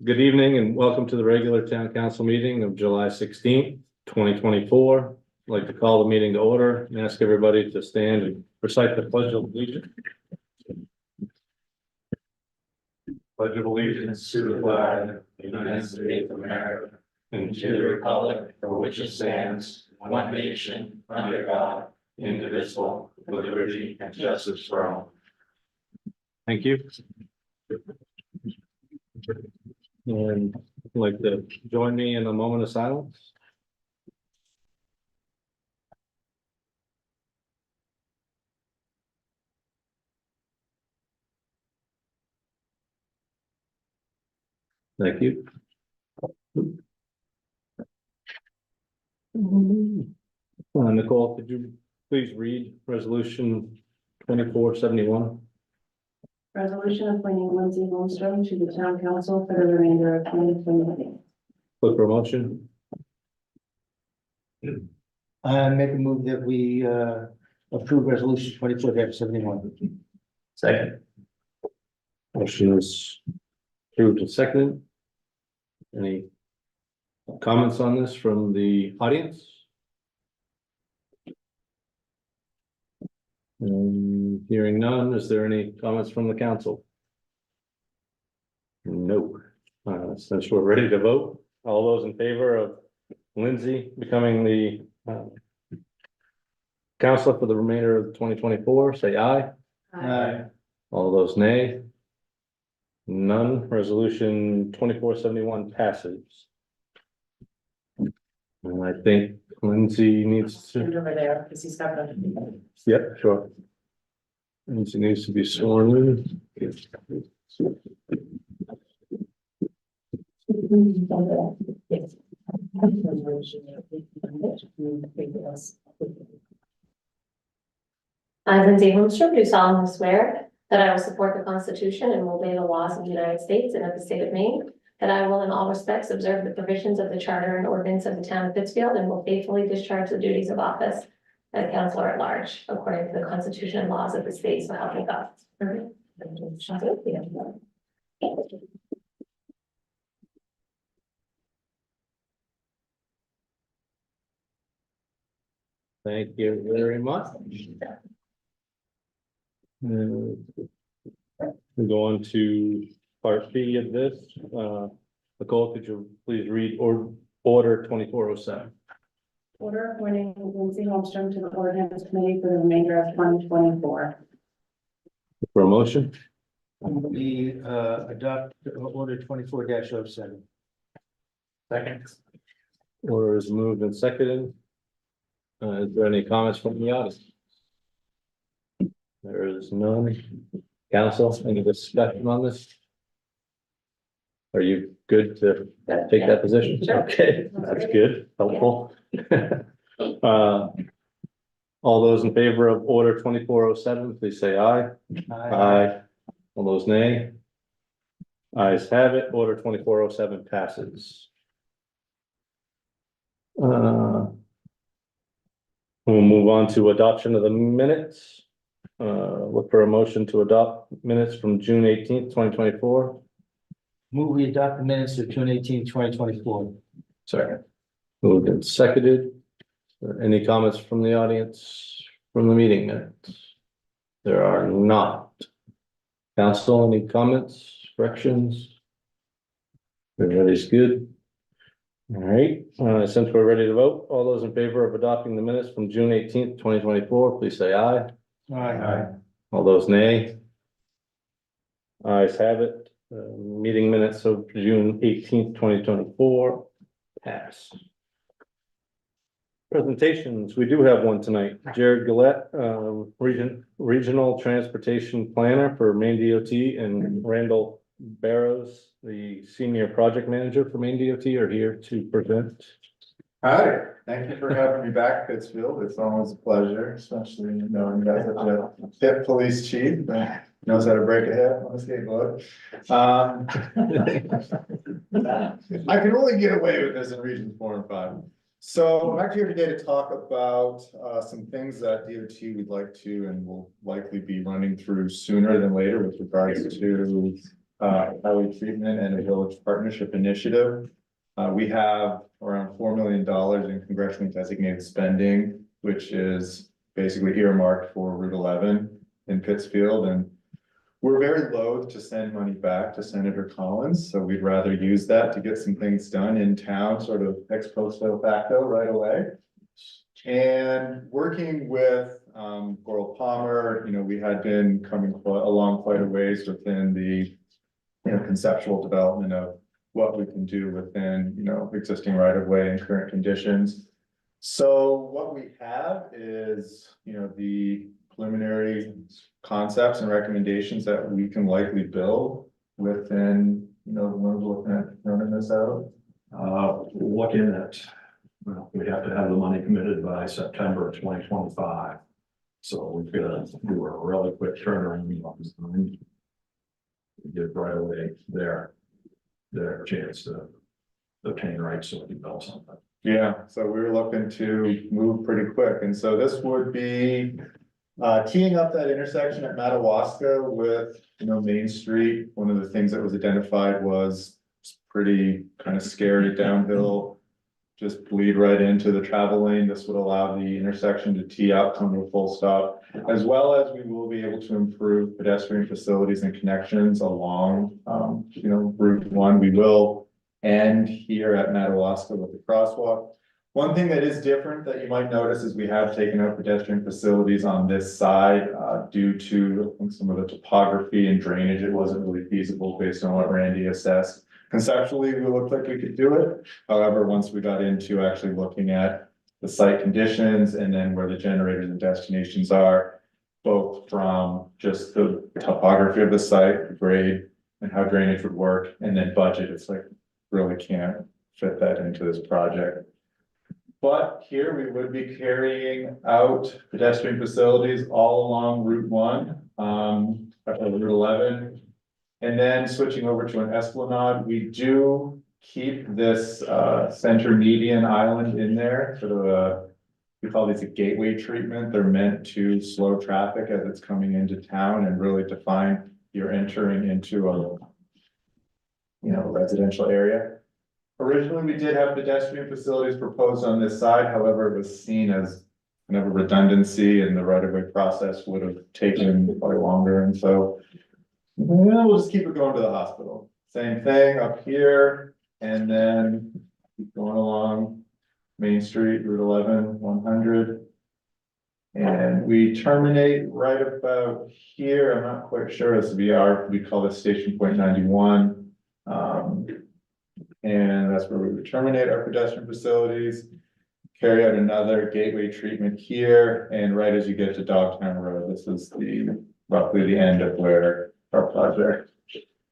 Good evening and welcome to the regular town council meeting of July 16th, 2024. I'd like to call the meeting to order and ask everybody to stand and recite the pledge of allegiance. Pledge of allegiance to the flag of the United States of America and to the republic for which it stands, one nation, under God, indivisible, with liberty and justice for all. Thank you. And I'd like to join me in a moment of silence. Thank you. Nicole, could you please read resolution 2471? Resolution appointing Lindsay Holmstrom to the town council for the remainder of 2020. Look for a motion. I make a move that we approve resolution 24-71. Second. Motion is approved and seconded. Any comments on this from the audience? Hearing none, is there any comments from the council? No. Since we're ready to vote, all those in favor of Lindsay becoming the councilor for the remainder of 2024, say aye. Aye. All those nay. None. Resolution 2471 passes. And I think Lindsay needs to. Stand over there because he's got the. Yep, sure. Lindsay needs to be sworn in. I, Lindsay Holmstrom, do solemnly swear that I will support the Constitution and will obey the laws of the United States and of the state of Maine, that I will in all respects observe the provisions of the charter and ordinance of the town of Pittsfield and will faithfully discharge the duties of office as councilor at large, according to the Constitution and laws of the state, so help me God. Thank you very much. We go on to part B of this. Nicole, could you please read order 2407? Order appointing Lindsay Holmstrom to the ordinance committee for the remainder of 2024. For a motion? We adopt order 24-07. Second. Order is moved and seconded. Is there any comments from the audience? There is none. Council, any discussion on this? Are you good to take that position? Sure. Okay, that's good, helpful. All those in favor of order 2407, please say aye. Aye. All those nay. Ayes have it, order 2407 passes. We'll move on to adoption of the minutes. Look for a motion to adopt minutes from June 18th, 2024. Move we adopt the minutes of June 18, 2024. Second. Moved and seconded. Any comments from the audience from the meeting minutes? There are not. Council, any comments, corrections? Everybody's good. All right, since we're ready to vote, all those in favor of adopting the minutes from June 18th, 2024, please say aye. Aye. All those nay. Ayes have it. Meeting minutes of June 18th, 2024 pass. Presentations, we do have one tonight. Jared Gillette, Regional Transportation Planner for Maine DOT, and Randall Barrows, the Senior Project Manager for Maine DOT, are here to present. Hi, thank you for having me back, Pittsfield. It's always a pleasure, especially knowing you guys have a hip police chief that knows how to break a hip on a skateboard. I can only get away with this in Region 4 and 5. So I'm actually here today to talk about some things that DOT would like to and will likely be running through sooner than later with regards to highway treatment and a village partnership initiative. We have around $4 million in congressionally designated spending, which is basically earmarked for Route 11 in Pittsfield. And we're very loath to send money back to Senator Collins, so we'd rather use that to get some things done in town, sort of ex post facto right away. And working with Goral Palmer, we had been coming along quite a ways within the conceptual development of what we can do within existing right of way and current conditions. So what we have is the preliminary concepts and recommendations that we can likely build within the ones we're looking at running this out. Looking at, well, we have to have the money committed by September 2025. So we've got to do a really quick turnaround on this time. Give right away their chance to obtain rights so we can build something. Yeah, so we were looking to move pretty quick, and so this would be teeing up that intersection at Madawaska with Main Street. One of the things that was identified was pretty kind of scary downhill, just bleed right into the travel lane. This would allow the intersection to tee up, come to a full stop, as well as we will be able to improve pedestrian facilities and connections along Route 1. We will end here at Madawaska with the crosswalk. One thing that is different that you might notice is we have taken out pedestrian facilities on this side due to some of the topography and drainage. It wasn't really feasible based on what Randy assessed. Conceptually, we looked like we could do it. However, once we got into actually looking at the site conditions and then where the generators and destinations are, both from just the topography of the site, the grade, and how drainage would work, and then budget, it's like really can't fit that into this project. But here we would be carrying out pedestrian facilities all along Route 1, Route 11. And then switching over to an esplanade, we do keep this center median island in there, sort of we call these a gateway treatment. They're meant to slow traffic as it's coming into town and really define you're entering into a residential area. Originally, we did have pedestrian facilities proposed on this side, however, it was seen as kind of a redundancy and the right-of-way process would have taken quite longer, and so we'll just keep it going to the hospital. Same thing up here, and then keep going along Main Street, Route 11, 100. And we terminate right about here. I'm not quite sure. This would be we call this station point 91. And that's where we would terminate our pedestrian facilities, carry out another gateway treatment here, and right as you get to Dogtown Road, this is roughly the end of where our project.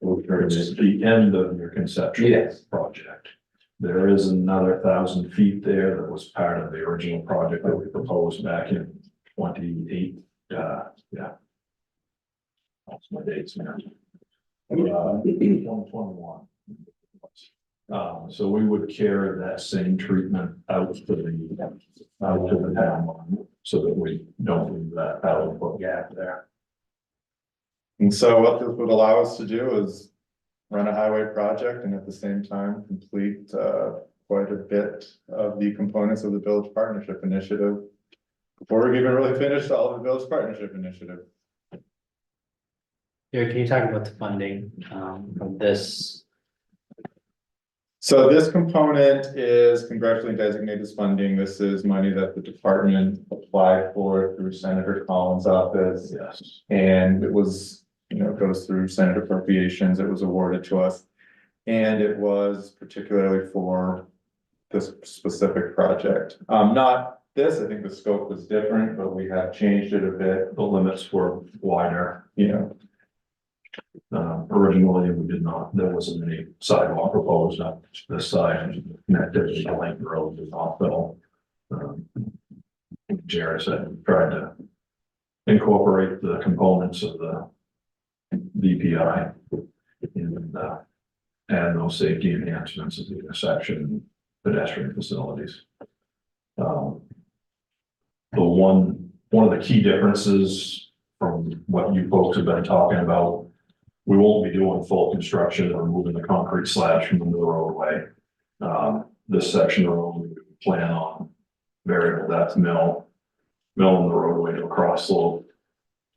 This is the end of your conceptual project. There is another 1,000 feet there that was part of the original project that we proposed back in 28. That's my dates now. 2021. So we would carry that same treatment out to the town line so that we don't leave that out gap there. And so what this would allow us to do is run a highway project and at the same time complete quite a bit of the components of the Village Partnership Initiative before we've even really finished all of the Village Partnership Initiative. Can you talk about the funding of this? So this component is congressionally designated funding. This is money that the department applied for through Senator Collins' office. Yes. And it was, goes through Senate appropriations. It was awarded to us. And it was particularly for this specific project. Not this, I think the scope was different, but we have changed it a bit. The limits were wider. Originally, we did not, there wasn't any sidewalk proposed on this side, connectivity to Lake Road was not built. Jared said, tried to incorporate the components of the DPI and add those safety enhancements at the intersection, pedestrian facilities. The one of the key differences from what you folks have been talking about We won't be doing full construction or moving the concrete slabs from the new roadway. This section of road, we plan on variable depth milling the roadway to a cross slope,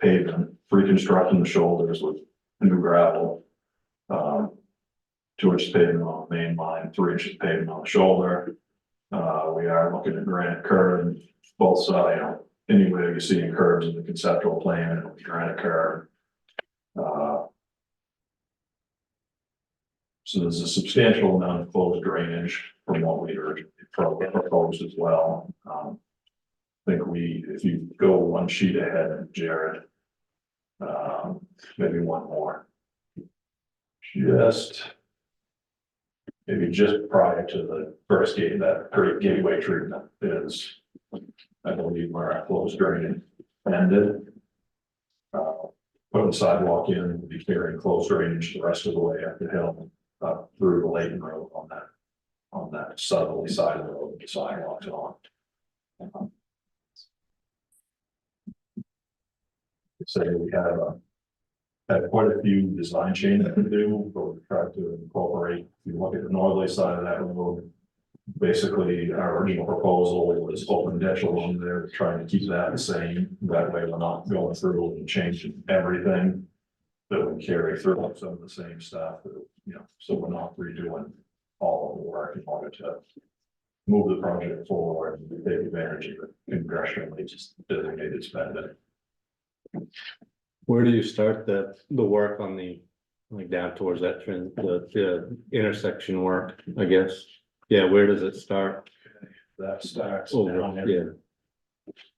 pavement, reconstructing the shoulders with new gravel. 2 inches pavement on the main line, 3 inches pavement on the shoulder. We are looking at granite curb, both sides, anywhere you see curbs in the conceptual plan, it'll be granite curb. So there's a substantial amount of closed drainage from what we originally proposed as well. I think if you go one sheet ahead, Jared, maybe one more. Maybe just prior to the first gate, that great gateway treatment is, I believe, where our closed drainage ended. Putting the sidewalk in, we'll be carrying closed drainage the rest of the way up the hill, up through the Layton Road on that southerly side of the road, the sidewalks on. Say we had quite a few design changes to do, but we tried to incorporate, if you look at the northerly side of that road. Basically, our original proposal was open ditch along there, trying to keep that the same, that way we're not going through and changing everything. That would carry through some of the same stuff, so we're not redoing all of the work in order to move the project forward and take advantage of the congressionally just designated spending. Where do you start the work on like down towards that trend, the intersection work, I guess? Yeah, where does it start? That starts Oh, down there. yeah.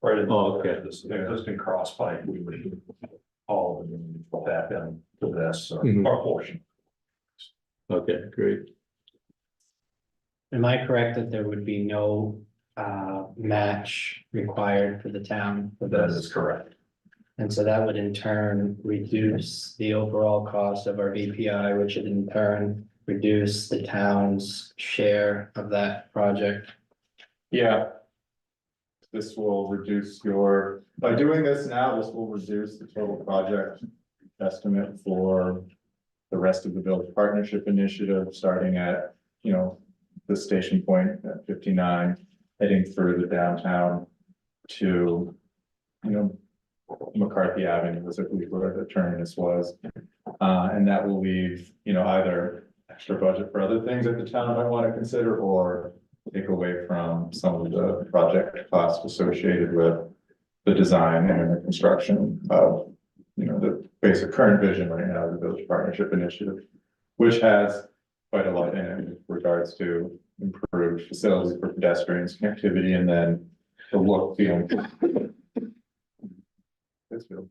Right in Oh, okay. this existing cross pipe, we would all of them back down to this or Mhm. our portion. Okay, great. Am I correct that there would be no match required for the town for That this? is correct. And so that would in turn reduce the overall cost of our VPI, which would in turn reduce the town's share of that project. Yeah. This will reduce by doing this now, this will reduce the total project estimate for the rest of the Village Partnership Initiative, starting at, the station point at 59, heading through the downtown to, McCarthy Avenue was, I believe, where the terminus was. And that will leave, either extra budget for other things that the town might want to consider, or take away from some of the project costs associated with the design and the construction of, the basic current vision right now of the Village Partnership Initiative, which has quite a lot in it with regards to improved facilities for pedestrians, connectivity, and then the look, feel. Pittsfield.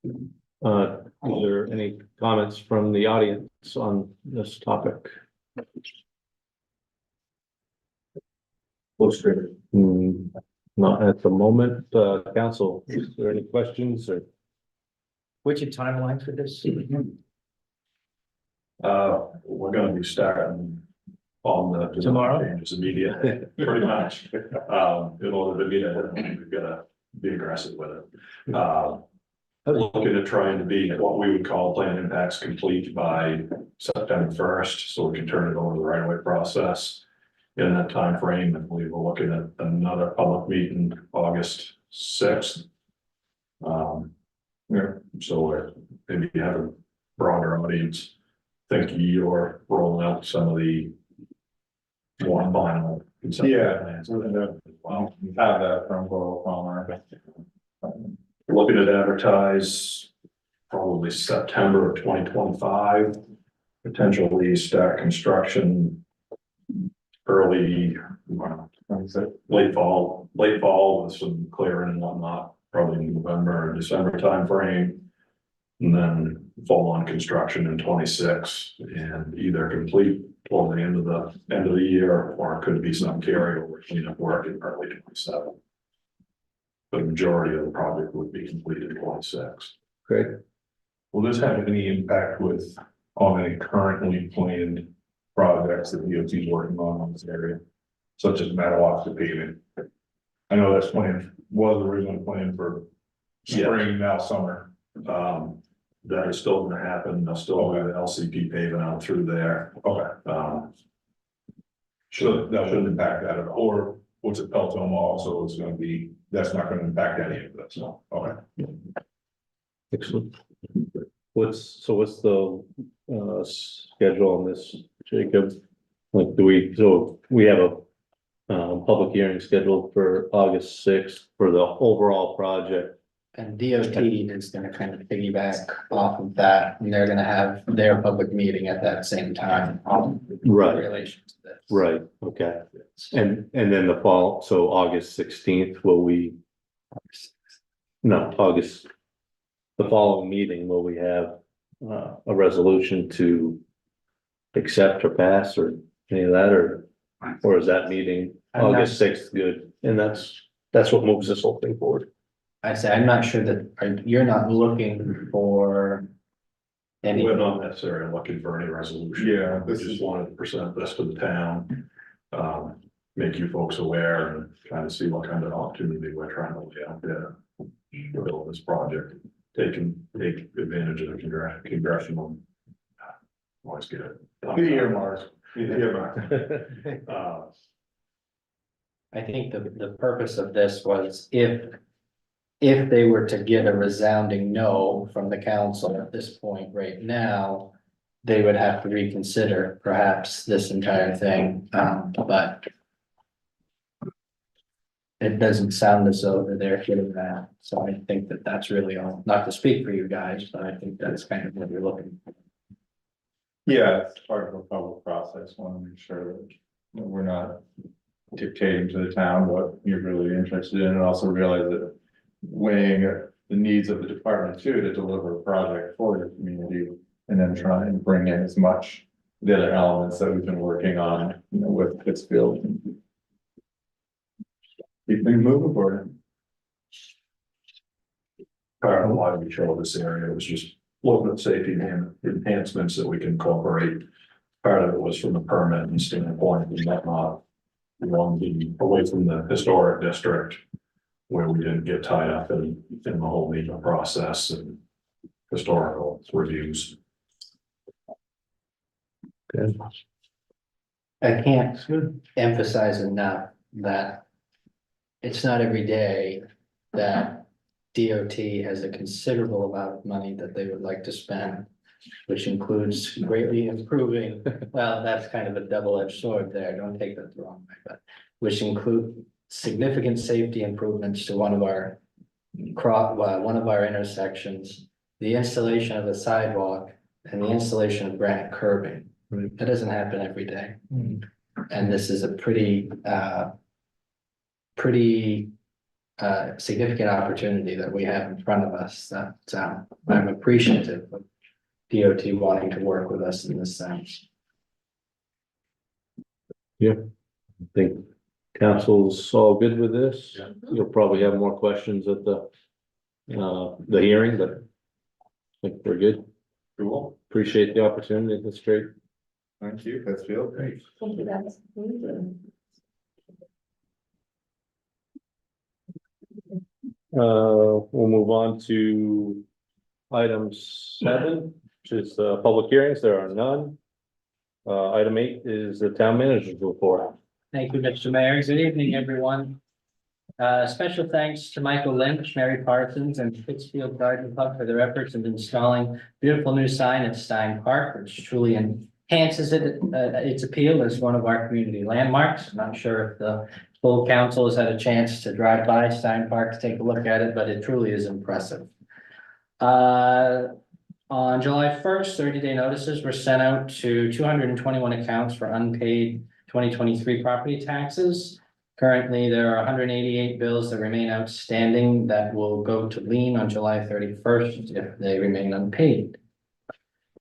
Is there any comments from the audience on this topic? Not at the moment, council, is there any questions or? What's your timeline for this? We're gonna be starting on the design Tomorrow? changes immediately, pretty much. In order to meet it, we've gotta be aggressive with it. Looking at trying to be what we would call plan impacts complete by September 1st, so we can turn it over to the right of way process. In that time frame, and we were looking at another public meeting August 6th. So we're maybe have a broader audience. Think you're rolling out some of the one final. Yeah. plans. Well, we have that from Goral Palmer. Looking at advertise probably September of 2025. Potentially start construction early, late fall with some clearing and whatnot, probably November or December timeframe. And then full on construction in 26 and either complete toward the end of the year, or it could be some carryover cleanup work in early 27. The majority of the project would be completed in 26. Great. Will this have any impact on any currently planned projects that DOT is working on this area, such as Madawaska paving? I know that's was originally planned for spring, now summer. That is still gonna happen, they'll still have LCP paving out through there. Okay, so that shouldn't impact that at all, or what's it, Pelton also is gonna be, that's not gonna impact any of this, so, okay. Excellent. What's the schedule on this, Jacob? Like, so we have a public hearing scheduled for August 6th for the overall project. And DOT is gonna kind of piggyback off of that, and they're gonna have their public meeting at that same time. In relation to this. Right, okay. And then the fall, so August 16th, the following meeting, will we have a resolution to accept or pass or any of that, or is that meeting I'm not- August 6th good? And that's what moves this whole thing forward. I say, I'm not sure that, you're not looking for any. We're not necessarily looking for any resolution. Yeah, We this just is- wanted to present this to the town. Make you folks aware and kind of see what kind of opportunity we're trying to lay out there. To build this project, take advantage of the congressional. Always get it. The earmarks. I think the purpose of this was if they were to get a resounding no from the council at this point right now, they would have to reconsider perhaps this entire thing, but it doesn't sound as though that they're getting that, so I think that that's really all, not to speak for you guys, but I think that's kind of what you're looking for. Yeah, it's part of a public process, want to make sure that we're not dictating to the town what you're really interested in, and also realize that weighing the needs of the department too, to deliver a project for your community, and then try and bring in as much the other elements that we've been working on, with Pittsfield. Keep things moving forward. Part of why we chose this area was just looking at safety enhancements that we can incorporate. Part of it was from a permit standpoint, and whatnot. We wanted to be away from the historic district, where we didn't get tied up in the whole legal process and historical reviews. Good. I can't emphasize enough that it's not every day that DOT has a considerable amount of money that they would like to spend, which includes greatly improving, well, that's kind of a double-edged sword there, don't take that the wrong way, but which include significant safety improvements to one of our intersections, the installation of a sidewalk and the installation of granite curbing. Right. That doesn't happen every day. And this is a pretty significant opportunity that we have in front of us that I'm appreciative of DOT wanting to work with us in this sense. I think council's all good with this. Yeah. You'll probably have more questions at the hearing, but I think we're good. Cool, Appreciate the opportunity. That's great. thank you, Pittsfield. Great. Thank you, guys. We'll move on to item 7, which is public hearings. There are none. Item 8 is the town manager's report. Thank you, Mr. Mayor. Good evening, everyone. Special thanks to Michael Lynch, Mary Parsons, and Pittsfield Garden Club for their efforts in installing beautiful new sign at Stein Park, which truly enhances its appeal as one of our community landmarks. I'm not sure if the full council has had a chance to drive by Stein Park to take a look at it, but it truly is impressive. On July 1st, 30-day notices were sent out to 221 accounts for unpaid 2023 property taxes. Currently, there are 188 bills that remain outstanding that will go to lien on July 31st if they remain unpaid.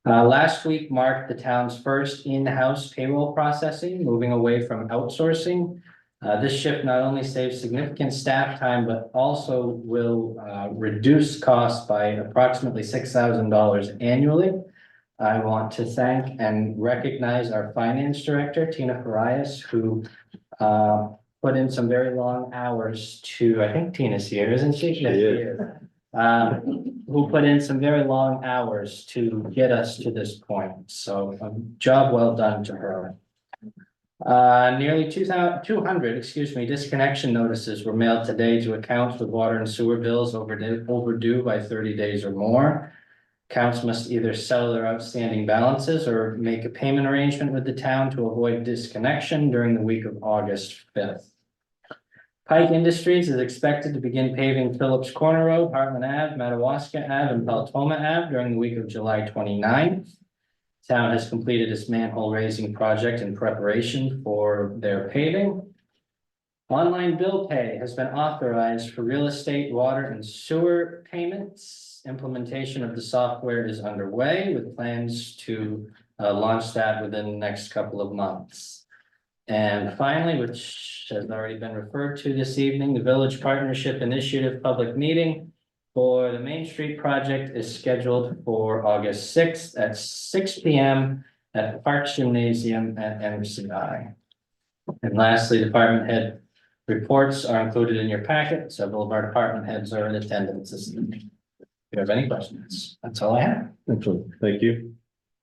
Last week marked the town's first in-house payroll processing, moving away from outsourcing. This shift not only saves significant staff time, but also will reduce costs by approximately $6,000 annually. I want to thank and recognize our finance director, Tina Farias, who put in some very long hours to, I think Tina's here, isn't she? Yes, she is. who put in some very long hours to get us to this point. So, job well done to her. Nearly 200, disconnection notices were mailed today to accounts with water and sewer bills overdue by 30 days or more. Accounts must either settle their outstanding balances or make a payment arrangement with the town to avoid disconnection during the week of August 5th. Pike Industries is expected to begin paving Phillips Corner Road, Heartland Ave, Madawaska Ave, and Peltoma Ave during the week of July 29th. Town has completed its manhole raising project in preparation for their paving. Online bill pay has been authorized for real estate, water, and sewer payments. Implementation of the software is underway with plans to launch that within the next couple of months. And finally, which has already been referred to this evening, the Village Partnership Initiative public meeting for the Main Street project is scheduled for August 6th at 6 p.m. at the Parks Gymnasium at MCI. And lastly, department head reports are included in your packet. Several of our department heads are in attendance this evening. If you have any questions, that's all I have. Excellent, thank you.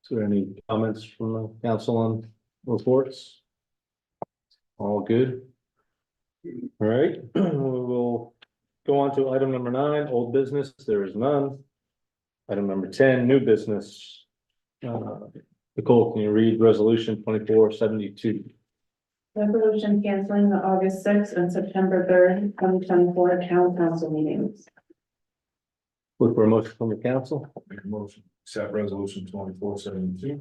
Is there any comments from the council on reports? All good? All right, we'll go on to item number 9, old business, there is none. Item number 10, new business. Nicole, can you read resolution 2472? Resolution canceling the August 6th and September 3rd, 2024 town council meetings. Look for a motion from the council. Make a motion, accept resolution 2472.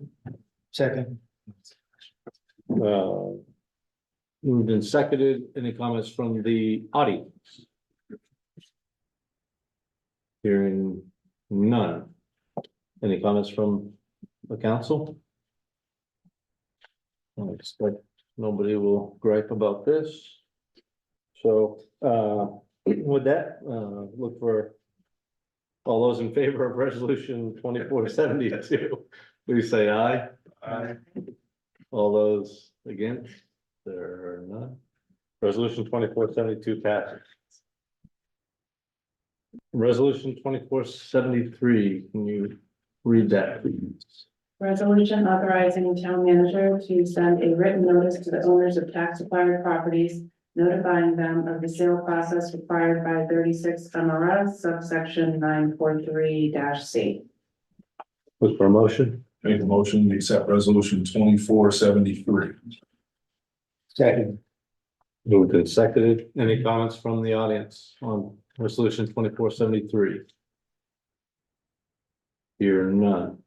Second. Moved and seconded. Any comments from the audience? Hearing none. Any comments from the council? I expect nobody will gripe about this. So, with that, look for all those in favor of resolution 2472, please say aye. Aye. All those against? There are none. Resolution 2472 passes. Resolution 2473, can you read that, please? Resolution authorizing town manager to send a written notice to the owners of tax acquired properties, notifying them of the sale process required by 36 MRS subsection 943-C. Look for a motion. Make a motion, we accept resolution 2473. Second. Moved and seconded. Any comments from the audience on resolution 2473? Hear none.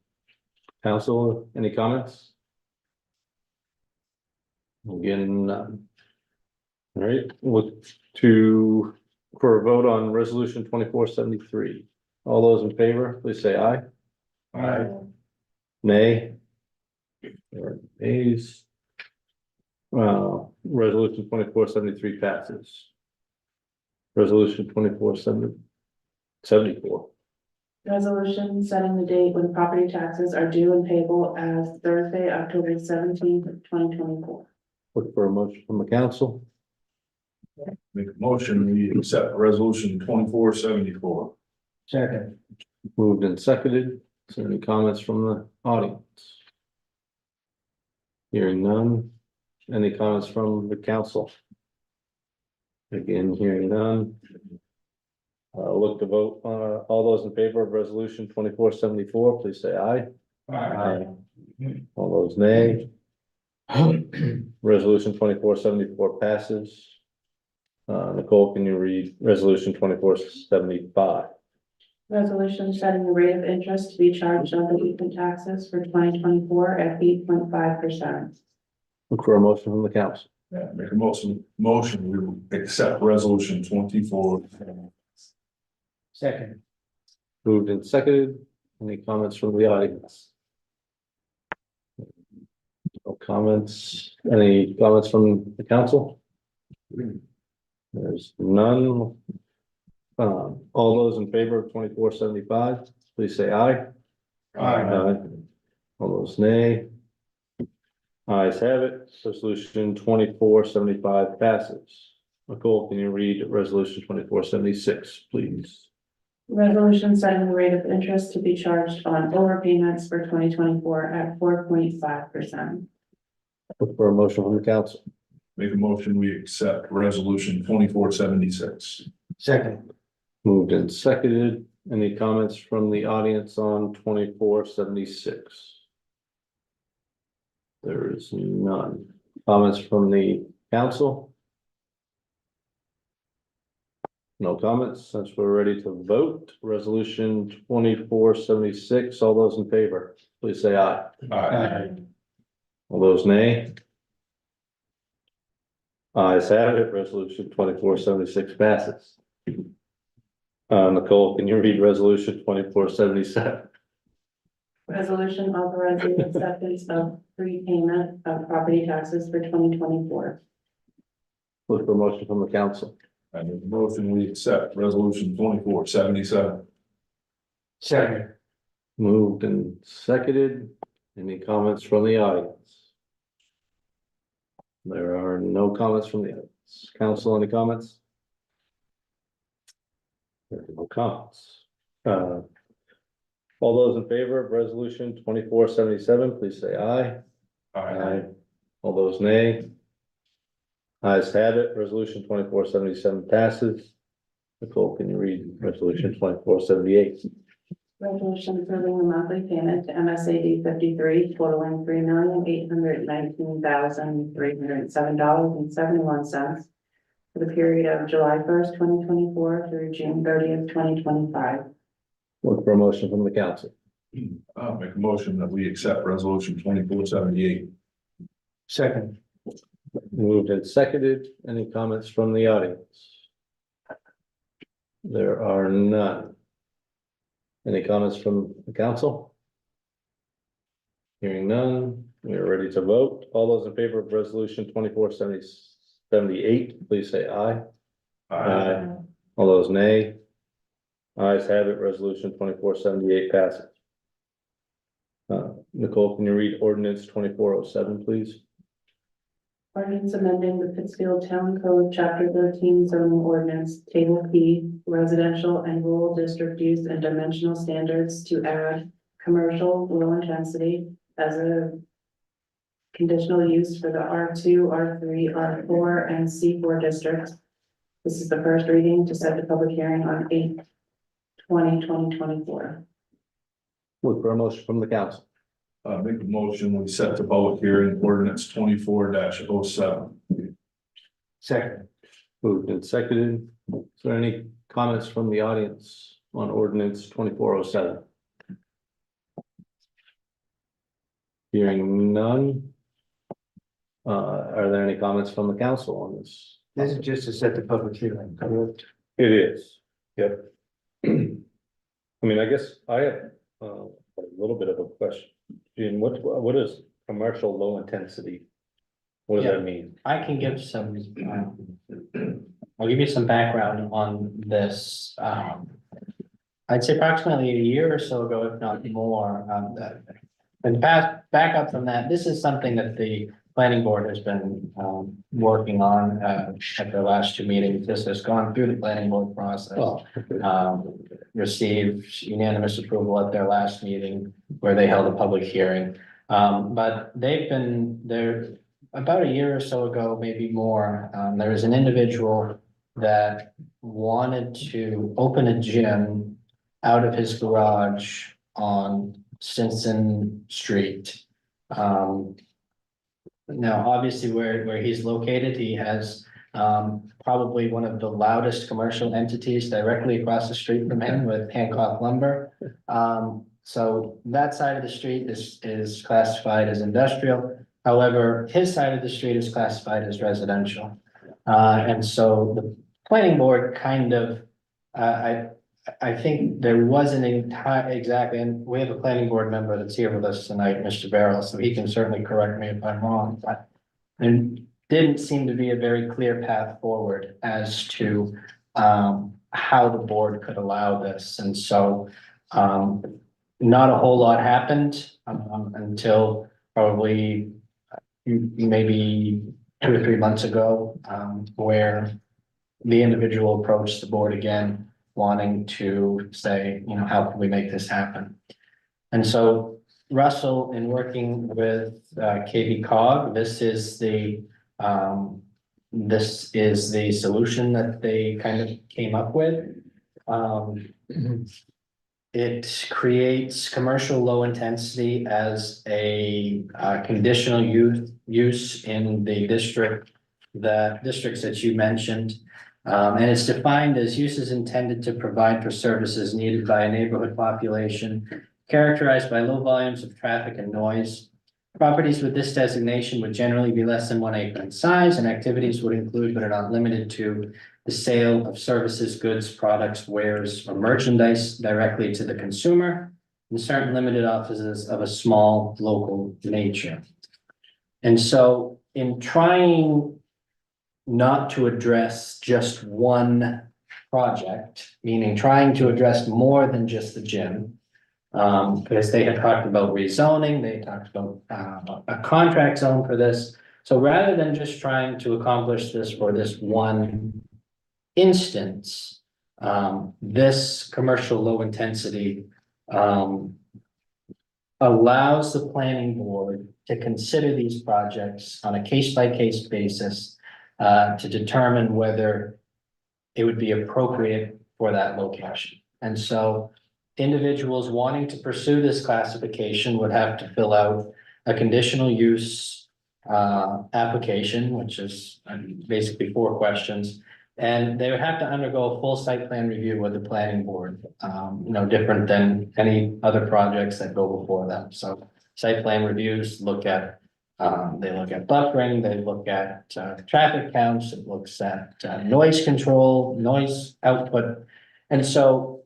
Council, any comments? Again, none. All right, look for a vote on resolution 2473. All those in favor, please say aye. Aye. Nay. There are nays. Resolution 2473 passes. Resolution 2474. Resolution setting the date when property taxes are due and payable as Thursday, October 17th, 2024. Look for a motion from the council. Make a motion, we accept resolution 2474. Second. Moved and seconded. Is there any comments from the audience? Hearing none. Any comments from the council? Again, hearing none. Look to vote, all those in favor of resolution 2474, please say aye. Aye. All those nay. Resolution 2474 passes. Nicole, can you read resolution 2475? Resolution setting the rate of interest to be charged on delinquent taxes for 2024 at 8.5%. Look for a motion from the council. Yeah, make a motion, we accept resolution 24. Second. Moved and seconded. Any comments from the audience? No comments. Any comments from the council? There's none. All those in favor of 2475, please say aye. Aye. All those nay. Ayes have it. Resolution 2475 passes. Nicole, can you read resolution 2476, please? Resolution setting the rate of interest to be charged on overpayments for 2024 at 4.5%. Look for a motion from the council. Make a motion, we accept resolution 2476. Second. Moved and seconded. Any comments from the audience on 2476? There is none. Comments from the council? No comments. Since we're ready to vote, resolution 2476, all those in favor, please say aye. All those nay? Ayes have it, resolution 2476 passes. Nicole, can you read resolution 2477? Resolution authorizing acceptance of prepayment of property taxes for 2024. Look for a motion from the council. I make a motion, we accept resolution 2477. Second. Moved and seconded. Any comments from the audience? There are no comments from the audience. Council, any comments? There are no comments. All those in favor of resolution 2477, please say aye. All those nay? Ayes have it, resolution 2477 passes. Nicole, can you read resolution 2478? Resolution approving the monthly payment to MSAD 53 totaling $3,819,307.71 for the period of July 1st, 2024 through June 30th, 2025. Look for a motion from the council. I'll make a motion that we accept resolution 2478. Second. Moved and seconded. Any comments from the audience? There are none. Any comments from the council? Hearing none, we are ready to vote. All those in favor of resolution 2478, please say aye. All those nay? Ayes have it, resolution 2478 passes. Nicole, can you read ordinance 2407, please? Ordinance amending the Pittsfield Town Code, Chapter 13 zoning ordinance, Table P, residential and rural district use and dimensional standards to add commercial low intensity as a conditional use for the R2, R3, R4, and C4 districts. This is the first reading to set the public hearing on 8/20/2024. Look for a motion from the council. Make a motion, we set the public hearing ordinance 24-07. Second. Moved and seconded. Is there any comments from the audience on ordinance 2407? Hearing none. Are there any comments from the council on this? This is just to set the public hearing, correct? It is, yep. I mean, I guess I have a little bit of a question. Gene, what is commercial low intensity? What does that mean? I can give some, I'll give you some background on this. I'd say approximately a year or so ago, if not more, and back up from that, this is something that the planning board has been working on at their last two meetings. This has gone through the planning board process. Oh, okay. Received unanimous approval at their last meeting where they held a public hearing. But they've been there about a year or so ago, maybe more. There was an individual that wanted to open a gym out of his garage on Stinson Street. Now, obviously, where he's located, he has probably one of the loudest commercial entities directly across the street from him with Hancock Lumber. So that side of the street is classified as industrial. However, his side of the street is classified as residential. And so the planning board kind of, I think there wasn't exactly, and we have a planning board member that's here with us tonight, Mr. Barrel, so he can certainly correct me if I'm wrong, but there didn't seem to be a very clear path forward as to how the board could allow this. And so not a whole lot happened until probably maybe 2 or 3 months ago, where the individual approached the board again, wanting to say, you know, how can we make this happen? And so Russell, in working with KB Cog, this is the solution that they kind of came up with. It creates commercial low intensity as a conditional use in the districts that you mentioned. And it's defined as uses intended to provide for services needed by a neighborhood population characterized by low volumes of traffic and noise. Properties with this designation would generally be less than 1 acre in size, and activities would include but are not limited to the sale of services, goods, products, wares, or merchandise directly to the consumer, and certain limited offices of a small local nature. And so in trying not to address just one project, meaning trying to address more than just the gym, because they had talked about rezoning, they talked about a contract zone for this. So rather than just trying to accomplish this for this one instance, this commercial low intensity allows the planning board to consider these projects on a case-by-case basis to determine whether it would be appropriate for that location. And so individuals wanting to pursue this classification would have to fill out a conditional use application, which is basically 4 questions. And they would have to undergo a full site plan review with the planning board, no different than any other projects that go before them. So site plan reviews look at, they look at buffering, they look at traffic counts, it looks at noise control, noise output. And so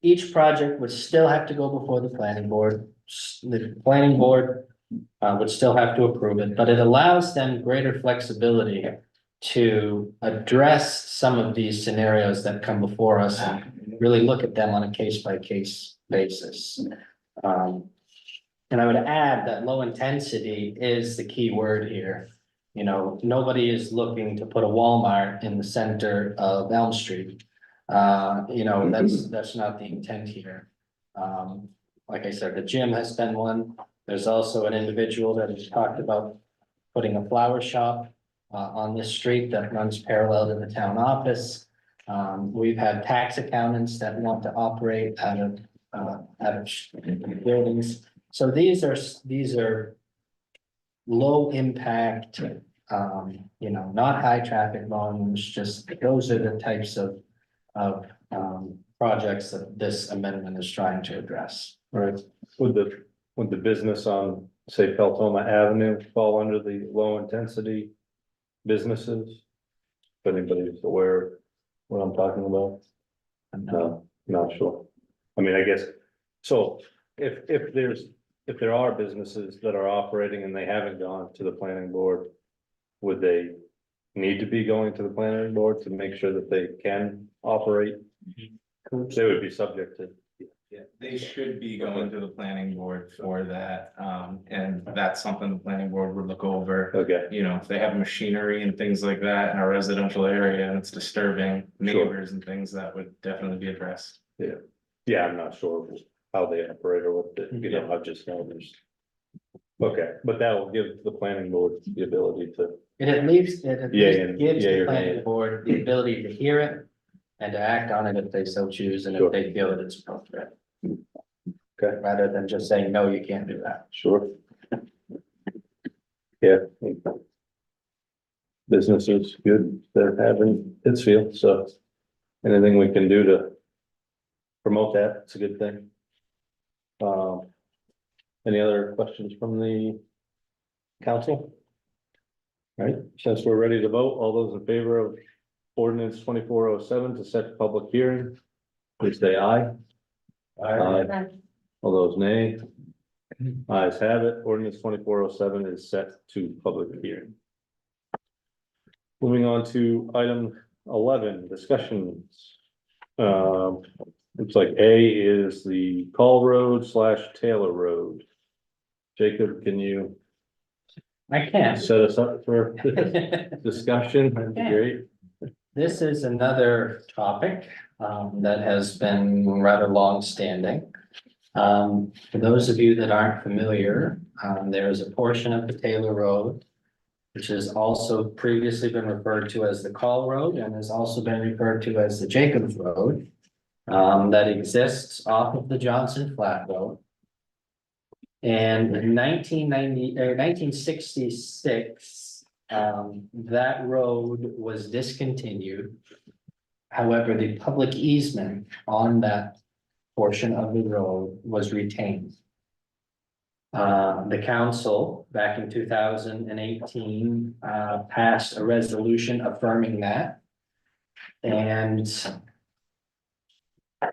each project would still have to go before the planning board. The planning board would still have to approve it, but it allows them greater flexibility to address some of these scenarios that come before us and really look at them on a case-by-case basis. And I would add that low intensity is the key word here. You know, nobody is looking to put a Walmart in the center of Elm Street. You know, that's not the intent here. Like I said, the gym has been one. There's also an individual that has talked about putting a flower shop on this street that runs parallel to the town office. We've had tax accountants that want to operate out of buildings. So these are low impact, you know, not high traffic volumes, just those are the types of projects that this amendment is trying to address. Right, would the business on, say, Peltoma Avenue fall under the low intensity businesses? If anybody's aware of what I'm talking about? No, not sure. I mean, I guess, so if there are businesses that are operating and they haven't gone to the planning board, would they need to be going to the planning board to make sure that they can operate? They would be subject to. Yeah, they should be going to the planning board for that, and that's something the planning board would look over. Okay, You know, if they have machinery and things like that in a residential area and it's disturbing neighbors and things, that would definitely be addressed. yeah, I'm not sure how they operate or what, you know, I've just noticed. Okay, but that will give the planning board the ability to. It at least gives Yeah, the or planning nay. board the ability to hear it and to act on it if they so choose and Sure. if they feel that it's appropriate. Okay. Rather than just saying, no, you can't do that. Sure. Yeah. Business is good, they're having Pittsfield, so anything we can do to promote that, it's a good thing. Any other questions from the council? All right, since we're ready to vote, all those in favor of ordinance 2407 to set public hearing, please say aye. Aye. All those nay. Ayes have it. Ordinance 2407 is set to public hearing. Moving on to item 11, discussions. Looks like A is the Call Road / Taylor Road. Jacob, can you I can. set us up for discussion? That'd be great. this is another topic that has been rather long-standing. For those of you that aren't familiar, there is a portion of the Taylor Road, which has also previously been referred to as the Call Road and has also been referred to as the Jacobs Road, that exists off of the Johnson Flat Road. And in 1966, that road was discontinued. However, the public easement on that portion of the road was retained. The council back in 2018 passed a resolution affirming that. And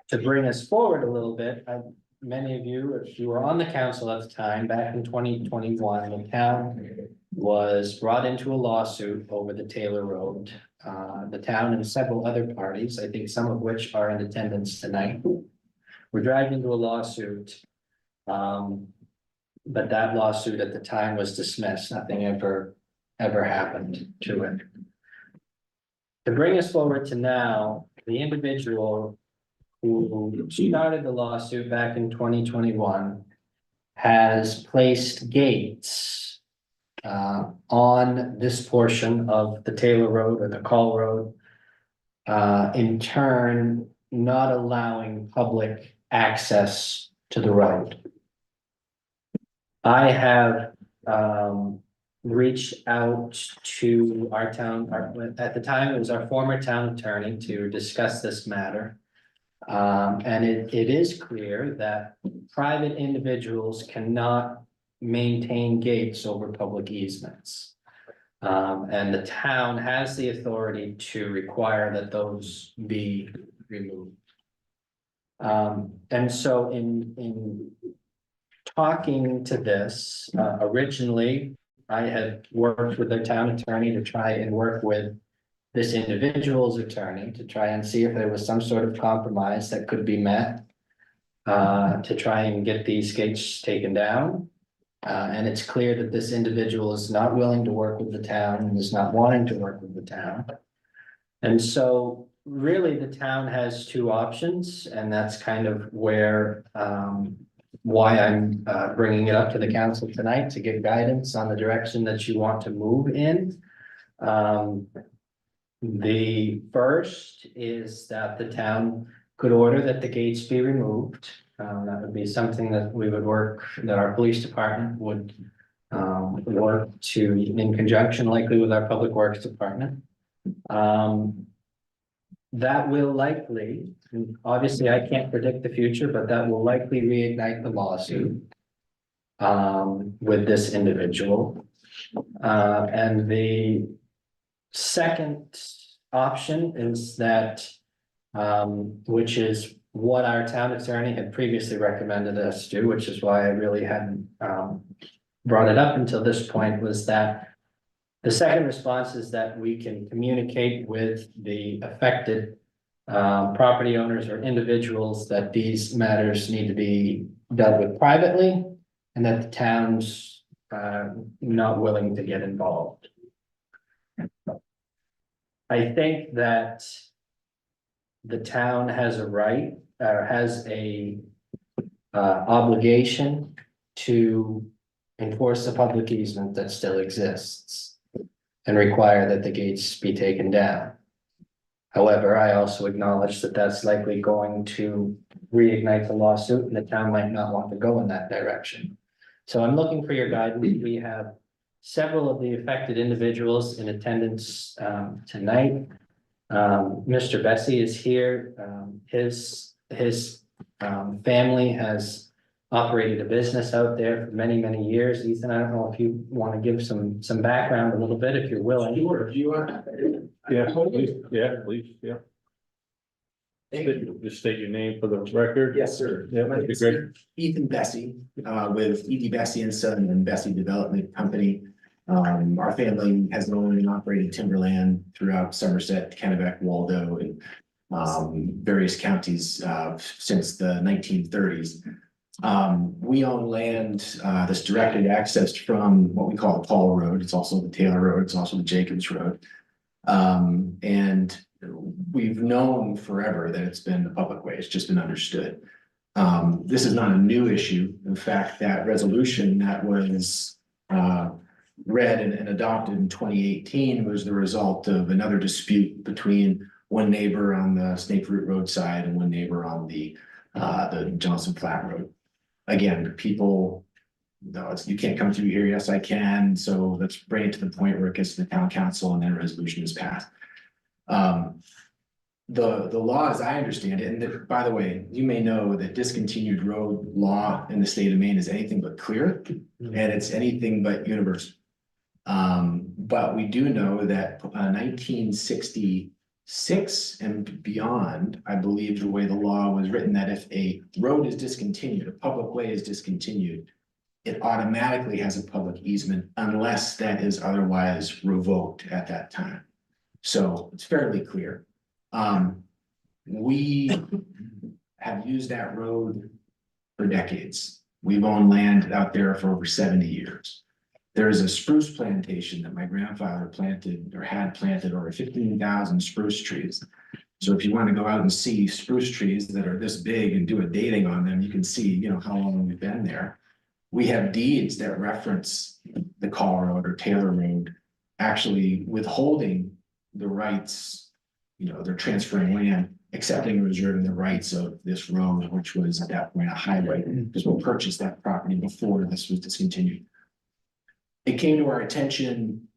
to bring us forward a little bit, many of you, if you were on the council at the time, back in 2021, the town was brought into a lawsuit over the Taylor Road. The town and several other parties, I think some of which are in attendance tonight, were dragged into a lawsuit. But that lawsuit at the time was dismissed. Nothing ever happened to it. To bring us forward to now, the individual who started the lawsuit back in 2021 has placed gates on this portion of the Taylor Road or the Call Road, in turn, not allowing public access to the road. I have reached out to our town, at the time, it was our former town attorney to discuss this matter. And it is clear that private individuals cannot maintain gates over public easements. And the town has the authority to require that those be removed. And so in talking to this, originally, I had worked with the town attorney to try and work with this individual's attorney to try and see if there was some sort of compromise that could be met to try and get these gates taken down. And it's clear that this individual is not willing to work with the town and is not wanting to work with the town. And so really the town has two options, and that's kind of where why I'm bringing it up to the council tonight to give guidance on the direction that you want to move in. The first is that the town could order that the gates be removed. That would be something that we would work, that our police department would work to, in conjunction likely with our public works department. That will likely, and obviously I can't predict the future, but that will likely reignite the lawsuit with this individual. And the second option is that, which is what our town attorney had previously recommended us do, which is why I really hadn't brought it up until this point, was that the second response is that we can communicate with the affected property owners or individuals that these matters need to be dealt with privately, and that the town's not willing to get involved. I think that the town has a right, or has a obligation to enforce the public easement that still exists and require that the gates be taken down. However, I also acknowledge that that's likely going to reignite the lawsuit, and the town might not want to go in that direction. So I'm looking for your guidance. We have several of the affected individuals in attendance tonight. Mr. Bessie is here. His family has operated a business out there for many, many years. Ethan, I don't know if you want to give some background a little bit, if you're willing. Sure, if you want. Yeah, please, yeah. Just state your name for the record. Yes, sir. Yeah, My that'd be name's great. Ethan Bessie, with E.D. Bessie and Son and Bessie Development Company. Our family has owned and operated timberland throughout Somerset, Kennebec, Waldo, and various counties since the 1930s. We own land that's directly accessed from what we call Paul Road. It's also the Taylor Road. It's also the Jacobs Road. And we've known forever that it's been a public way, it's just been understood. This is not a new issue. In fact, that resolution that was read and adopted in 2018 was the result of another dispute between one neighbor on the Snake Root Road side and one neighbor on the Johnson Flat Road. Again, people, no, it's, you can't come through here. Yes, I can. So let's bring it to the point where it gets to the town council and then a resolution is passed. The law, as I understand it, and by the way, you may know that discontinued road law in the state of Maine is anything but clear, and it's anything but universal. But we do know that 1966 and beyond, I believe the way the law was written, that if a road is discontinued, a public way is discontinued, it automatically has a public easement unless that is otherwise revoked at that time. So it's fairly clear. We have used that road for decades. We've owned land out there for over 70 years. There is a spruce plantation that my grandfather planted or had planted over 15,000 spruce trees. So if you want to go out and see spruce trees that are this big and do a dating on them, you can see, you know, how long we've been there. We have deeds that reference the Call Road or Taylor Road, actually withholding the rights, you know, they're transferring land, accepting and reserving the rights of this road, which was at that point a highway, because we purchased that property before this was discontinued. It came to our attention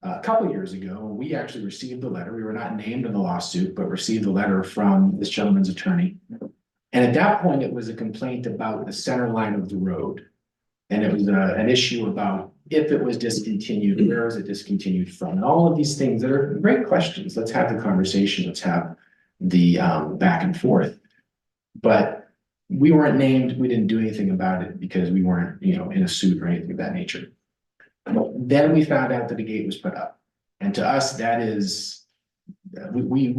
a couple years ago. We actually received the letter. We were not named in the lawsuit, but received a letter from this gentleman's attorney. And at that point, it was a complaint about the center line of the road. And it was an issue about if it was discontinued, where is it discontinued from? And all of these things that are great questions. Let's have the conversation. Let's have the back and forth. But we weren't named. We didn't do anything about it because we weren't, you know, in a suit or anything of that nature. Then we found out that a gate was put up. And to us, that is, we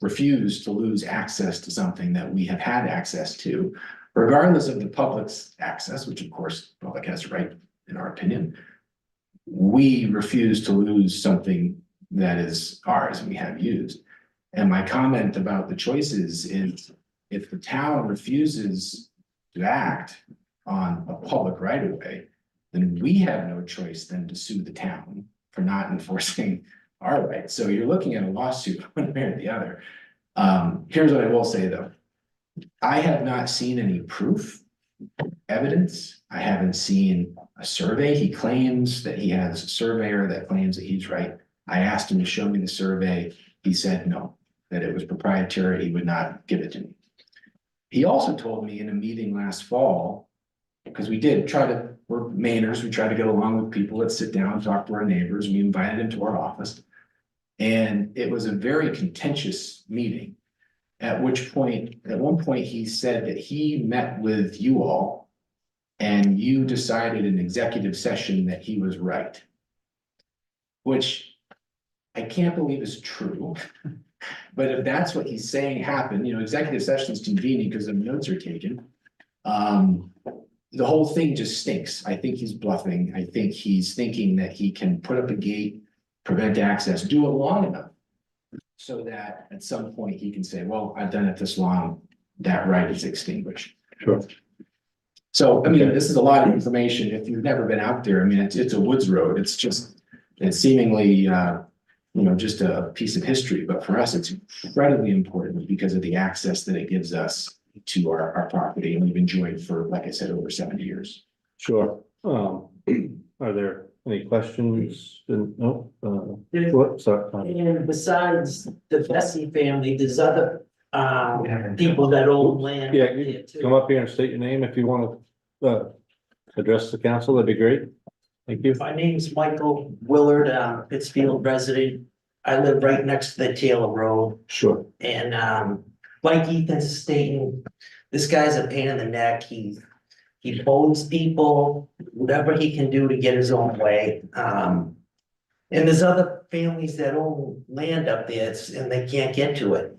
refuse to lose access to something that we have had access to, regardless of the public's access, which of course, the public has a right, in our opinion. We refuse to lose something that is ours and we have used. And my comment about the choices is, if the town refuses to act on a public right of way, then we have no choice than to sue the town for not enforcing our rights. So you're looking at a lawsuit one way or the other. Here's what I will say though. I have not seen any proof, evidence. I haven't seen a survey. He claims that he has a surveyor that claims that he's right. I asked him to show me the survey. He said no, that it was proprietary. He would not give it to me. He also told me in a meeting last fall, because we did try to, we're Mainers, we try to get along with people. Let's sit down and talk to our neighbors. We invited him to our office. And it was a very contentious meeting. At which point, at one point, he said that he met with you all and you decided in executive session that he was right. Which I can't believe is true. But if that's what he's saying happened, you know, executive session is convenient because the notes are taken. The whole thing just stinks. I think he's bluffing. I think he's thinking that he can put up a gate, prevent access, do it long enough so that at some point he can say, well, I've done it this long, that right is extinguished. Sure. So, I mean, this is a lot of information. If you've never been out there, I mean, it's a woods road. It's just, it's seemingly, you know, just a piece of history. But for us, it's incredibly important because of the access that it gives us to our property, and we've enjoyed for, like I said, over 70 years. Sure. Are there any questions? No, what, sorry. And besides the Bessie family, there's other people that own land. Yeah, there you too. come up here and state your name if you want to address the council, that'd be great. Thank you. My name's Michael Willard, Pittsfield resident. I live right next to the Taylor Road, Sure. and like Ethan's stating, this guy's a pain in the neck. He bones people, whatever he can do to get his own way. And there's other families that own land up there and they can't get to it.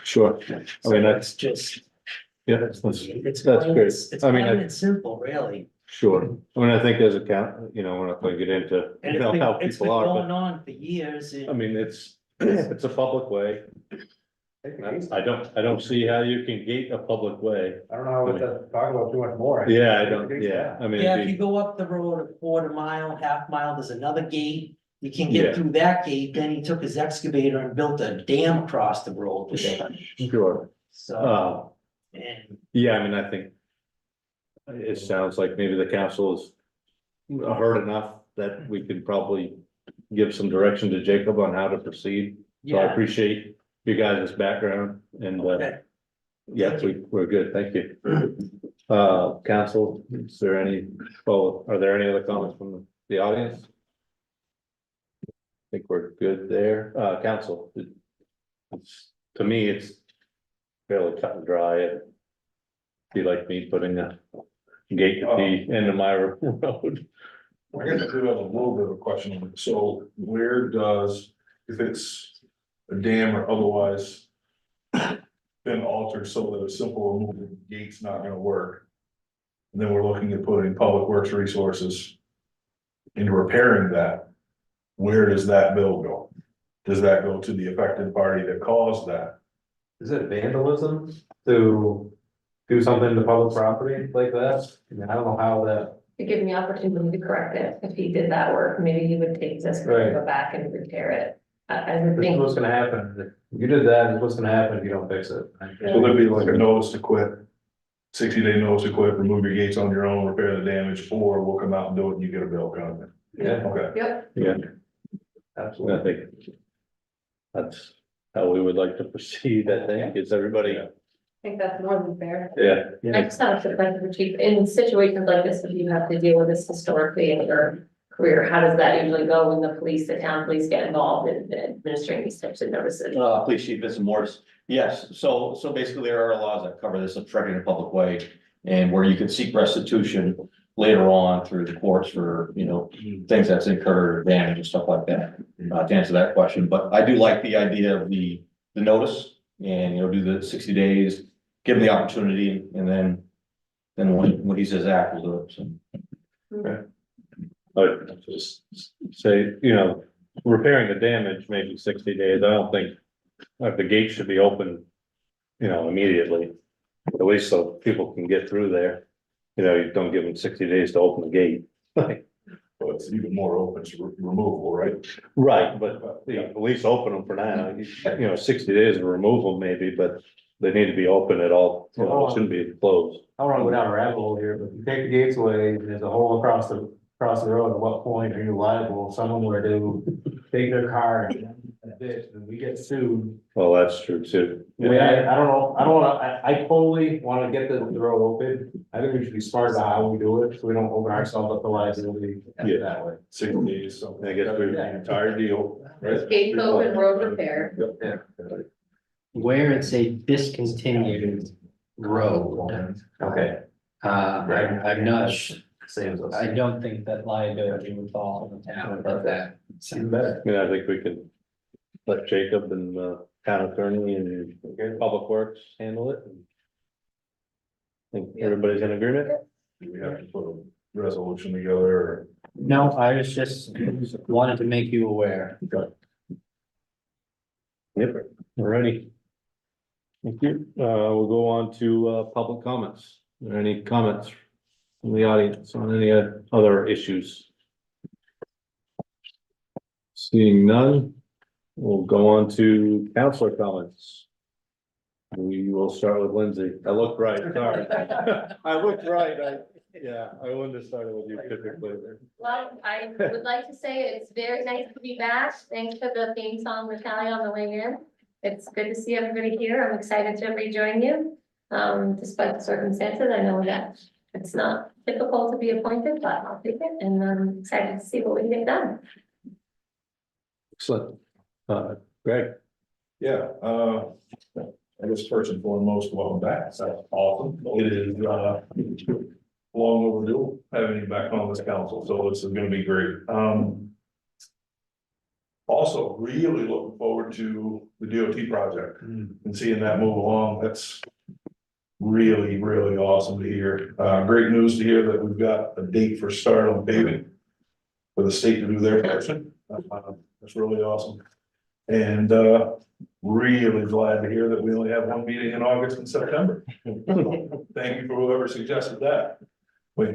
Sure. I mean, So that's it's just, yeah, that's it's that's plain, great. it's I mean, plain and simple, really. Sure, I mean, I think as a count, you know, we're not gonna get into, And you know, how it's been people are, going but, on for years. I mean, it's a public way. I don't see how you can gate a public way. I don't know what to talk about too much more. Yeah, I don't, yeah, I mean. Yeah, it'd if be- you go up the road a quarter mile, half mile, there's another gate. You can Yeah. get through that gate, then he took his excavator and built a dam across the road with it. Sure, So, and yeah, I mean, I think. It sounds like maybe the council is heard enough that we could probably give some direction to Jacob on how to proceed. So I yeah, appreciate you guys' background and, okay. yeah, we're good, thank you. Council, is there any, well, are there any other comments from the audience? I think we're good there, council. To me, it's fairly cut and dry. It'd be like me putting a gate at the end of my road. I guess I do have a little bit of a question. So where does, if it's a dam or otherwise been altered so that a simple removal of the gate's not gonna work? And then we're looking at putting public works resources into repairing that. Where does that bill go? Does that go to the affected party that caused that? Is it vandalism to do something to public property like that? I mean, I don't know how that. To give him the opportunity to correct it, if he did that work, maybe he would take this, Right. go back and repair it. I would This is think, what's gonna happen. If you did that, this is what's gonna happen if you don't fix it. So there'd be like a notice to quit, 60-day notice to quit, remove your gates on your own, repair the damage, or we'll come out and do it and you get a bill coming. Yeah, Okay. yep, Yeah, absolutely. I think. That's how we would like to proceed, I think, is everybody, I think that's more than fair. yeah. I just have to thank the chief, in situations like this, if you have to deal with this historically in your career, how does that usually go when the police, the town police get involved in administering these types of notices? Police Chief Vincent Morris. Yes, so basically there are laws that cover this obstructing a public way and where you can seek restitution later on through the courts for, you know, things that's incurred, damage and stuff like that. To answer that question, but I do like the idea of the notice and, you know, do the 60 days, give him the opportunity and then when he says act, we'll do it. So. But just say, you know, repairing the damage, maybe 60 days, I don't think. The gate should be open, you know, immediately, at least so people can get through there. You know, you don't give them 60 days to open the gate. Well, it's even more open to removal, right? Right, but you know, at least open them for now, you know, 60 days of removal maybe, but they need to be open at all, you know, it shouldn't be closed. I don't wanna go down a rabbit hole here, but if you take the gates away, there's a hole across the road, at what point are you liable if someone were to take their car and a ditch, and we get sued? Well, that's true too. I mean, I don't know, I don't wanna, I totally wanna get the road open. I think we should be smart about how we do it, so we don't open ourselves up to liability Yeah. that way. 60 days, so I guess we- the entire deal, right? Gate open, road repair. Where it's a discontinued road, Okay. I'm not, Same as us. I don't think that liability would fall on the town about that. Even better. I mean, I think we could let Jacob and town attorney and public works handle it. Think everybody's in agreement? Do we have to put a resolution together or? No, I was just wanted to make you aware. Yep, alrighty. Thank you. We'll go on to public comments. Are there any comments from the audience on any other issues? Seeing none, we'll go on to counselor comments. We will start with Lindsay. I looked right, sorry. I looked right, I wouldn't have started with you typically. Well, I would like to say it's very nice to be back. Thanks for the theme song, Natalia, on the way in. It's good to see everybody here. I'm excited to rejoin you. Despite the circumstances, I know that it's not typical to be appointed, but I'll take it and I'm excited to see what we can get done. Excellent. Greg, Yeah, I guess first and foremost, welcome back. That's awesome. It is, long overdue having you back on this council, so this is gonna be great. Also, really looking forward to the DOT project and seeing that move along. That's really, really awesome to hear. Great news to hear that we've got a date for start on paving. For the state to do their portion, that's really awesome. And, really glad to hear that we only have one meeting in August and September. Thank you for whoever suggested that. Wait.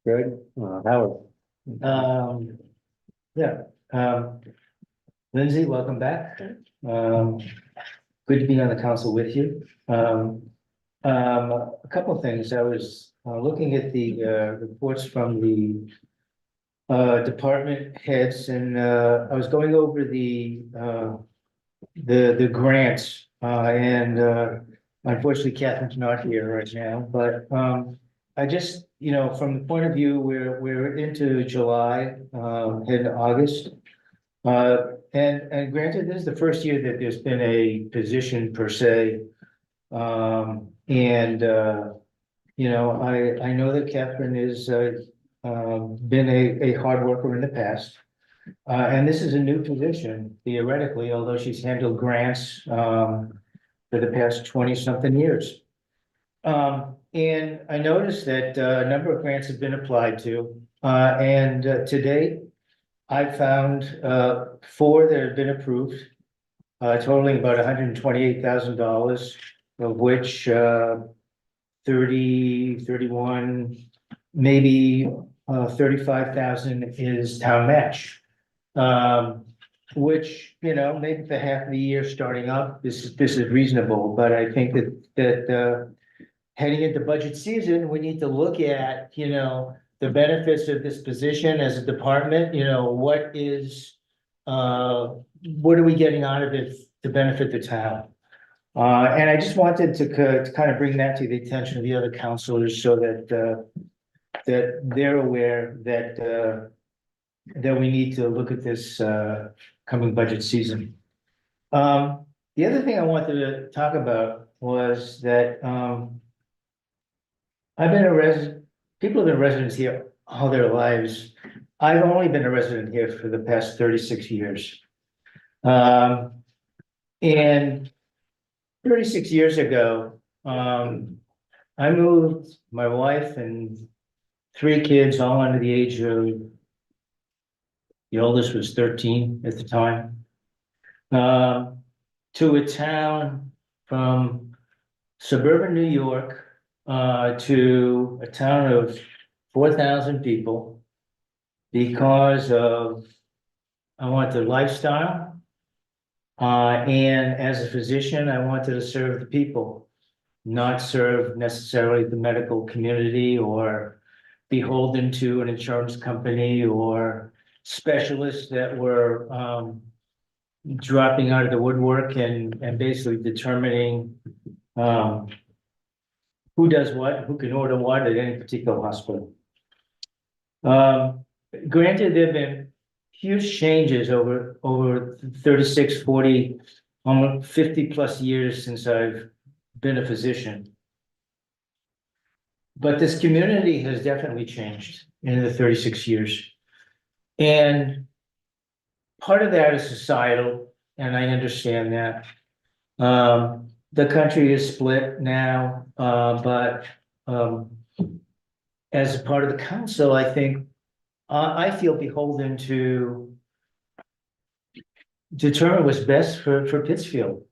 Greg, Howard. Yeah, Lindsay, welcome back. Good to be on the council with you. A couple of things. I was looking at the reports from the department heads, and I was going over the grants, and unfortunately Catherine's not here right now, but I just, from the point of view, we're into July, heading to August. And granted, this is the first year that there's been a position per se. I know that Catherine has been a hard worker in the past. And this is a new position theoretically, although she's handled grants for the past 20-something years. And I noticed that a number of grants have been applied to, and to date, I've found 4 that have been approved, totaling about $128,000, of which 31, maybe 35,000 is town match. Which, maybe for half the year starting up, this is reasonable, but I think that heading into budget season, we need to look at, the benefits of this position as a department, what are we getting out of it to benefit the town? And I just wanted to kind of bring that to the attention of the other counselors so that they're aware that we need to look at this coming budget season. The other thing I wanted to talk about was that people have been residents here all their lives. I've only been a resident here for the past 36 years. And 36 years ago, I moved my wife and 3 kids, all under the age of, the oldest was 13 at the time, to a town from suburban New York, to a town of 4,000 people, because of, I wanted lifestyle. And as a physician, I wanted to serve the people, not serve necessarily the medical community or beholden to an insurance company or specialists that were dropping out of the woodwork and basically determining who does what, who can order what at any particular hospital. Granted, there have been huge changes over 36, 40, almost 50+ years since I've been a physician. But this community has definitely changed in the 36 years. And part of that is societal, and I understand that. The country is split now, but as a part of the council, I think I feel beholden to determine what's best for Pittsfield.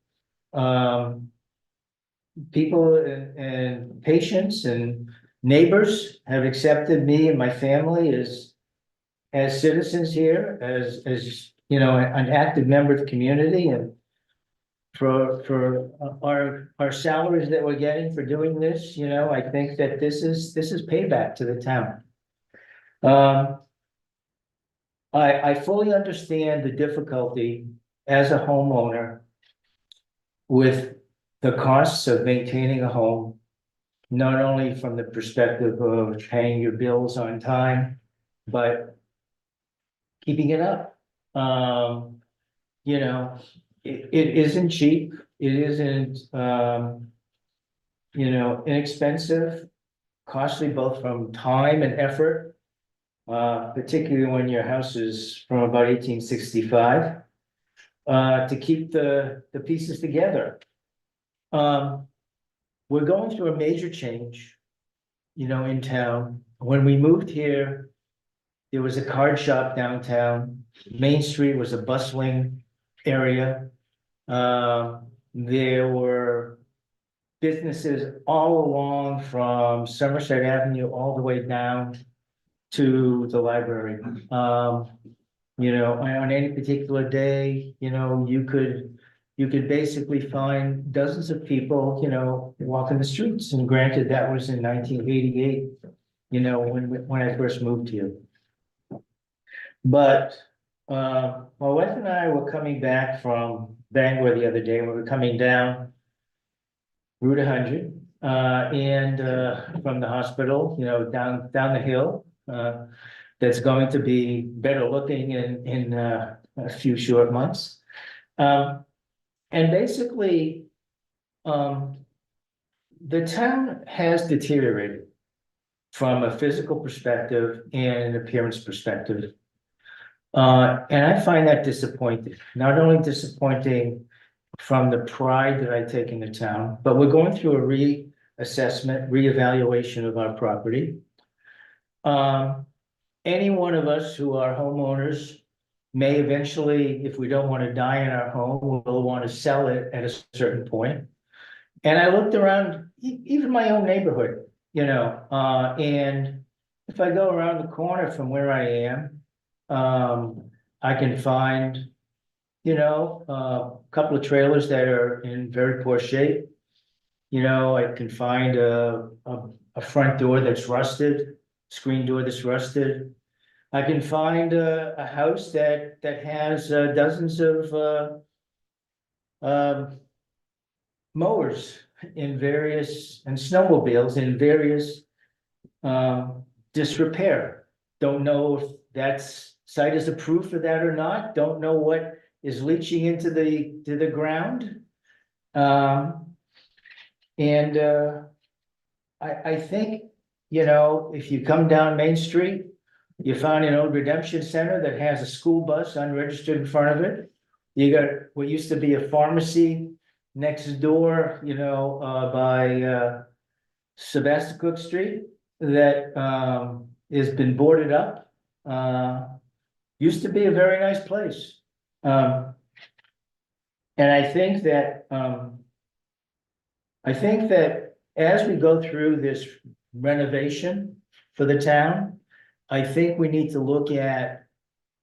People and patients and neighbors have accepted me and my family as citizens here, as an active member of the community, and for our salaries that we're getting for doing this, I think that this is payback to the town. I fully understand the difficulty as a homeowner with the costs of maintaining a home, not only from the perspective of paying your bills on time, but keeping it up. It isn't cheap. It isn't, inexpensive, costly both from time and effort, particularly when your house is from about 1865. to keep the pieces together. We're going through a major change, you know, in town. When we moved here, there was a card shop downtown. Main Street was a bustling area. There were businesses all along from Somerset Avenue all the way down to the library. You know, on any particular day, you know, you could basically find dozens of people, you know, walking the streets. And granted, that was in 1988, you know, when I first moved here. But my wife and I were coming back from Bangor the other day, and we were coming down Route 100, and from the hospital, you know, down the hill. That's going to be better looking in a few short months. And basically, the town has deteriorated from a physical perspective and an appearance perspective. And I find that disappointing, not only disappointing from the pride that I take in the town, but we're going through a reassessment, reevaluation of our property. Any one of us who are homeowners may eventually, if we don't want to die in our home, we'll want to sell it at a certain point. And I looked around, even my own neighborhood, you know, and if I go around the corner from where I am, I can find, you know, a couple of trailers that are in very poor shape. You know, I can find a front door that's rusted, screen door that's rusted. I can find a house that has dozens of mowers in various, and snowmobiles in various disrepair. Don't know if that's site is approved for that or not. Don't know what is leaching into the ground. I think, you know, if you come down Main Street, you find an old redemption center that has a school bus unregistered in front of it. You got what used to be a pharmacy next door, you know, by Sebastopol Street that has been boarded up. Used to be a very nice place. And I think that as we go through this renovation for the town, I think we need to look at,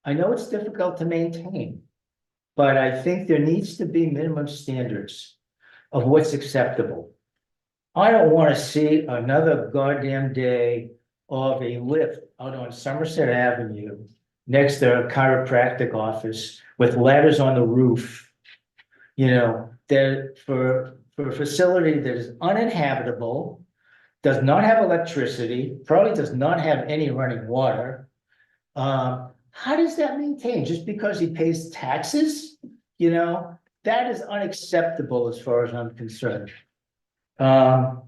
I know it's difficult to maintain, but I think there needs to be minimum standards of what's acceptable. I don't want to see another goddamn day of a lift out on Somerset Avenue next to a chiropractic office with ladders on the roof. You know, that for a facility that is uninhabitable, does not have electricity, probably does not have any running water. How does that maintain? Just because he pays taxes? You know, that is unacceptable as far as I'm concerned. And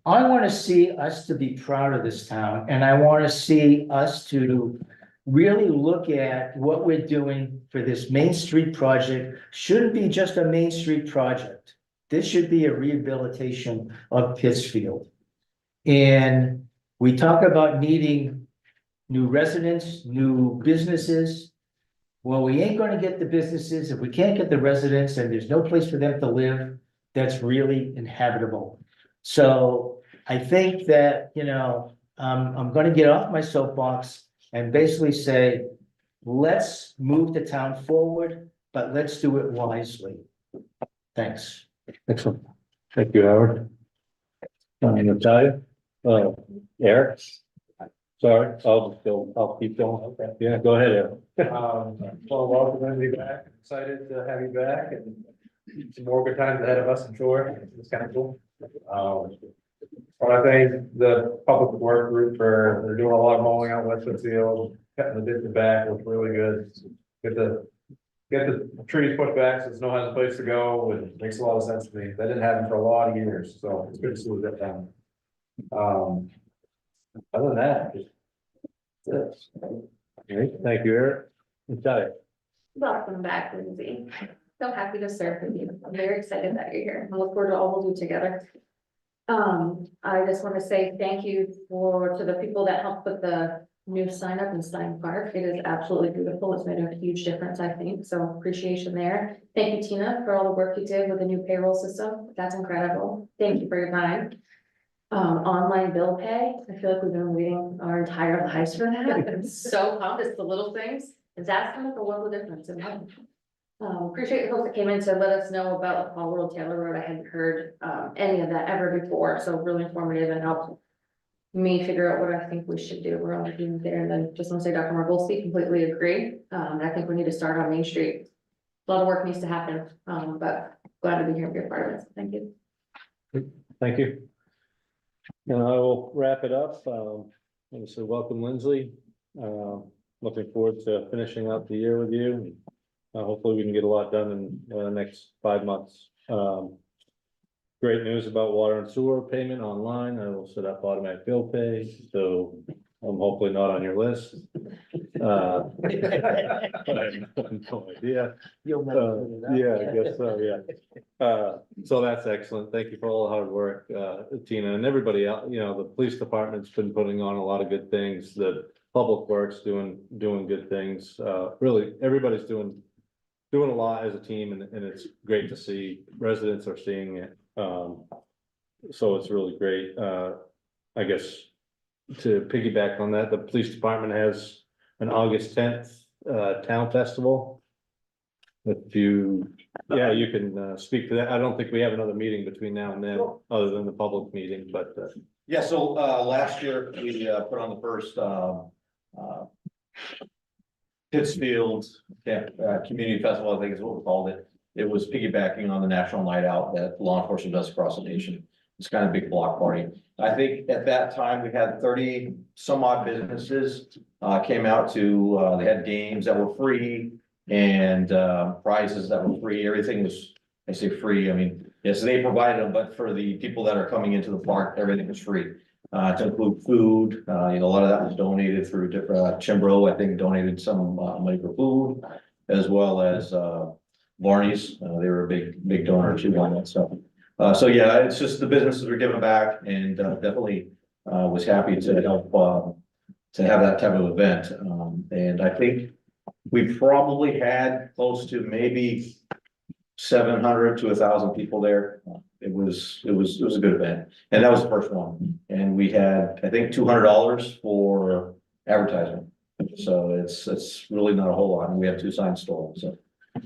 I want to see us to be proud of this town, and I want to see us to really look at what we're doing for this Main Street project. Shouldn't be just a Main Street project. This should be a rehabilitation of Pittsfield. And we talk about needing new residents, new businesses. Well, we ain't gonna get the businesses if we can't get the residents and there's no place for them to live that's really inhabitable. So I think that, you know, I'm gonna get off my soapbox and basically say, let's move the town forward, but let's do it wisely. Thanks. Excellent. Thank you, Howard. Natalia, Eric. Sorry, I'll keep going. Okay. Yeah, go ahead, Eric. Well, welcome to be back. Excited to have you back and some more good times ahead of us, I'm sure. It's kind of cool. But I think the public work group they're doing a lot of mowing out West Field, cutting the ditch back, looks really good. Get the trees pushed back so snow has a place to go, and it makes a lot of sense to me. That didn't happen for a lot of years, so it's good to slow that down. Other than that, just this. Great, thank you, Eric. Natalia. Welcome back, Lindsay. So happy to serve with you. I'm very excited that you're here. I look forward to all we'll do together. I just want to say thank you to the people that helped put the new sign up in Stein Park. It is absolutely beautiful. It's made a huge difference, I think. So appreciation there. Thank you, Tina, for all the work you did with the new payroll system. That's incredible. Thank you for your time. Online bill pay. I feel like we've been waiting our entire lives for that. It's so pumped. It's the little things. That's gonna make a world of difference in life. Appreciate the folks that came in to let us know about Paul World Taylor Road. I hadn't heard any of that ever before, so really informative and helped me figure out what I think we should do. We're on the team there, and then just want to say, Dr. Margolski, completely agree. I think we need to start on Main Street. A lot of work needs to happen, but glad to be here and be a part of it. Thank you. Thank you. And I will wrap it up. And so welcome, Lindsay. Looking forward to finishing out the year with you. Hopefully we can get a lot done in the next 5 months. Great news about water and sewer payment online. I will set up automatic bill pay, so I'm hopefully not on your list. I have no idea. You'll never figure it out. Yeah, I guess so, yeah. So that's excellent. Thank you for all the hard work, Tina, and everybody else. You know, the police department's been putting on a lot of good things. The public works doing good things. Really, everybody's doing a lot as a team, and it's great to see. Residents are seeing it. So it's really great. I guess to piggyback on that, the police department has an August 10th town festival. If you, yeah, you can speak to that. I don't think we have another meeting between now and then, other than the public meeting, but Yeah, so last year we put on the first Pittsfield Community Festival, I think is what we called it. It was piggybacking on the National Night Out that law enforcement does across the nation. It's kind of a big block party. I think at that time we had 30 some odd businesses came out to, they had games that were free and prizes that were free. Everything was, I say free, I mean, yes, they provided them, but for the people that are coming into the park, everything was free. To include food, you know, a lot of that was donated through different, Chimbro, I think, donated some money for food, as well as Barney's, they were a big donor too on that stuff. So yeah, it's just the businesses are giving back, and definitely was happy to help to have that type of event. And I think we probably had close to maybe 700 to 1,000 people there. It was a good event, and that was the first one. And we had, I think, $200 for advertising. So it's really not a whole lot, and we have 2 signs stolen, so.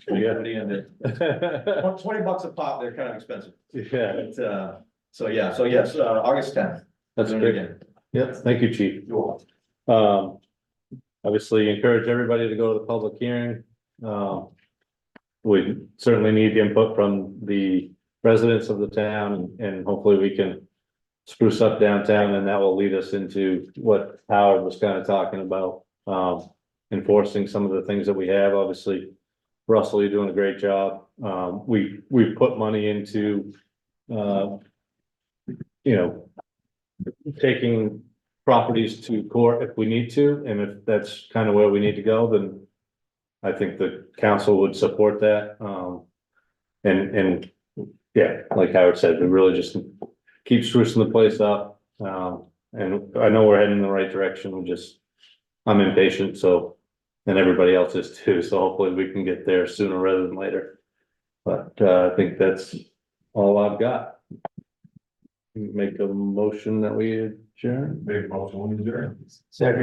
Yeah. $20 a pop, they're kind of expensive. yeah, But, so yes, August 10th. that's Doing it great. again. Yeah, thank you, Chief. You're welcome. Obviously encourage everybody to go to the public hearing. We certainly need input from the residents of the town, and hopefully we can spruce up downtown, and that will lead us into what Howard was kind of talking about. Enforcing some of the things that we have. Obviously, Russell, you're doing a great job. We've put money into, taking properties to court if we need to, and if that's kind of where we need to go, then I think the council would support that. And yeah, like Howard said, we really just keep sprucing the place up. And I know we're heading in the right direction. I'm impatient, so, and everybody else is too, so hopefully we can get there sooner rather than later. But I think that's all I've got. Make a motion that we adjourn. Big motion, when you're there. Second.